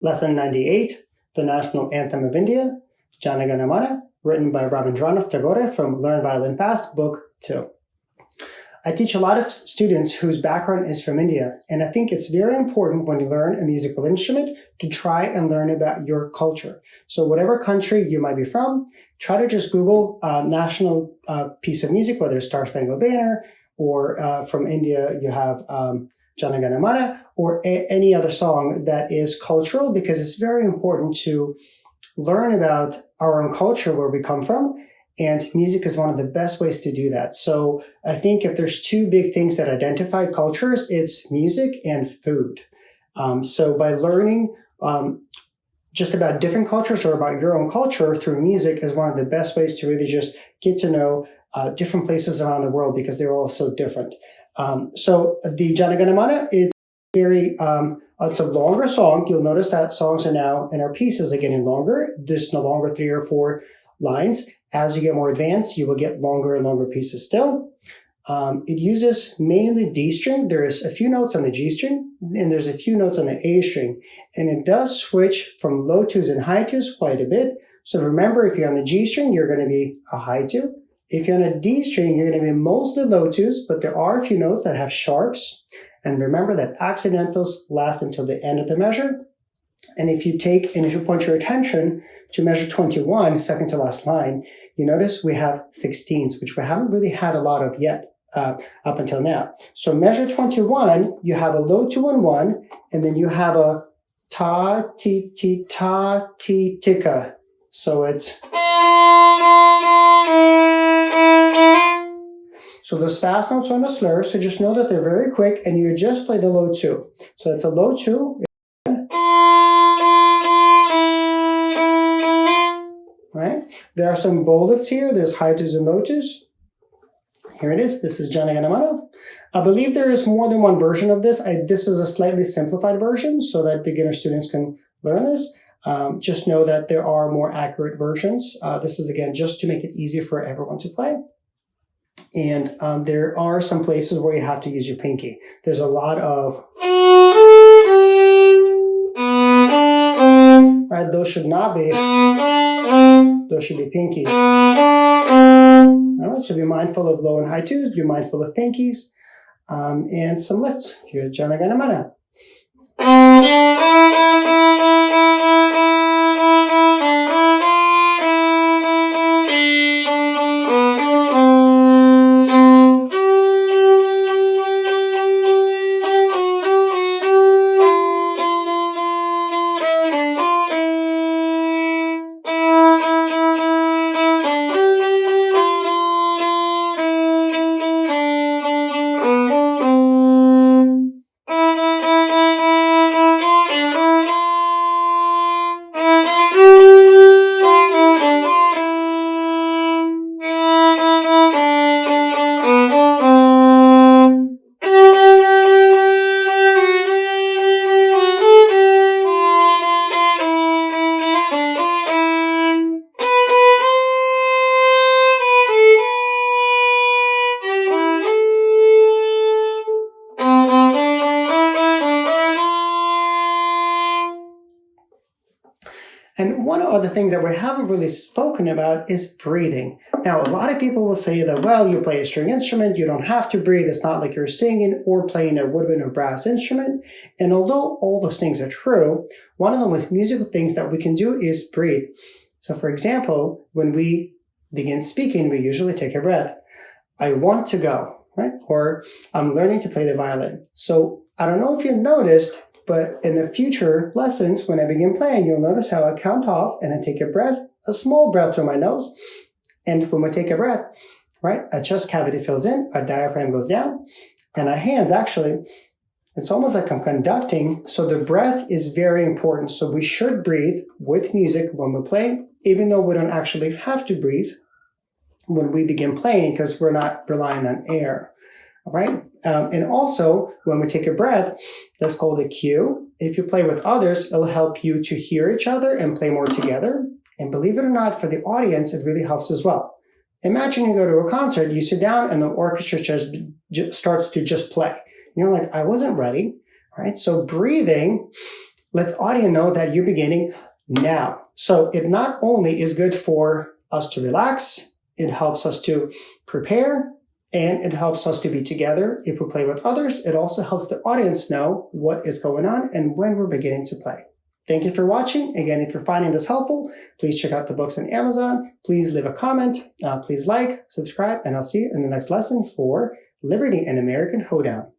Lesson 98, the National Anthem of India, Jana Gana Mana, written by Rabindranath Tagore from Learn Violin Fast, Book 2. I teach a lot of students whose background is from India, and I think it's very important when you learn a musical instrument to try and learn about your culture. So whatever country you might be from, try to just Google national piece of music, whether it's Star Spangled Banner, or from India you have Jana Gana Mana, or any other song that is cultural, because it's very important to learn about our own culture, where we come from, and music is one of the best ways to do that. So I think if there's two big things that identify cultures, it's music and food. So by learning just about different cultures or about your own culture through music is one of the best ways to really just get to know different places around the world, because they're all so different. So the Jana Gana Mana is very, it's a longer song. You'll notice that songs are now, and our pieces are getting longer. There's no longer 3 or 4 lines. As you get more advanced, you will get longer and longer pieces still. It uses mainly D string. There's a few notes on the G string, and there's a few notes on the A string. And it does switch from low twos and high twos quite a bit. So remember, if you're on the G string, you're going to be a high two. If you're on a D string, you're going to be mostly low twos, but there are a few notes that have sharps. And remember that accidentals last until the end of the measure. And if you point your attention to measure 21, second to last line, you notice we have 16ths, which we haven't really had a lot of yet up until now. So measure 21, you have a low 2 and 1, and then you have a ta, ti, ti, ta, ti, tika. So it's... So those fast notes are on the slur, so just know that they're very quick, and you just play the low 2. So it's a low 2. Right? There are some bow lifts here. There's high twos and low twos. Here it is. This is Jana Gana Mana. I believe there is more than one version of this. This is a slightly simplified version so that beginner students can learn this. Just know that there are more accurate versions. This is, again, just to make it easier for everyone to play. And there are some places where you have to use your pinky. There's a lot of... Right? Those should not be... Those should be pinkies. All right, so be mindful of low and high twos, be mindful of pinkies, and some lifts. Here's Jana Gana Mana. And one other thing that we haven't really spoken about is breathing. Now, a lot of people will say that, well, you play a string instrument, you don't have to breathe. It's not like you're singing or playing a woodwind or brass instrument. And although all those things are true, one of the most musical things that we can do is breathe. So, for example, when we begin speaking, we usually take a breath. I want to go, right? Or I'm learning to play the violin. So I don't know if you noticed, but in the future lessons, when I begin playing, you'll notice how I count off and I take a breath, a small breath through my nose. And when we take a breath, right, a chest cavity fills in, our diaphragm goes down, and our hands actually, it's almost like I'm conducting. So the breath is very important. So we should breathe with music when we play, even though we don't actually have to breathe when we begin playing, because we're not relying on air. All right. And also, when we take a breath, that's called a cue. If you play with others, it'll help you to hear each other and play more together. And believe it or not, for the audience, it really helps as well. Imagine you go to a concert, you sit down, and the orchestra just starts to just play. And you're like, I wasn't ready. Right? So breathing lets audience know that you're beginning now. So it not only is good for us to relax, it helps us to prepare, and it helps us to be together. If we play with others, it also helps the audience know what is going on and when we're beginning to play. Thank you for watching. Again, if you're finding this helpful, please check out the books on Amazon. Please leave a comment. Please like, subscribe, and I'll see you in the next lesson for Liberty and American Hoedown.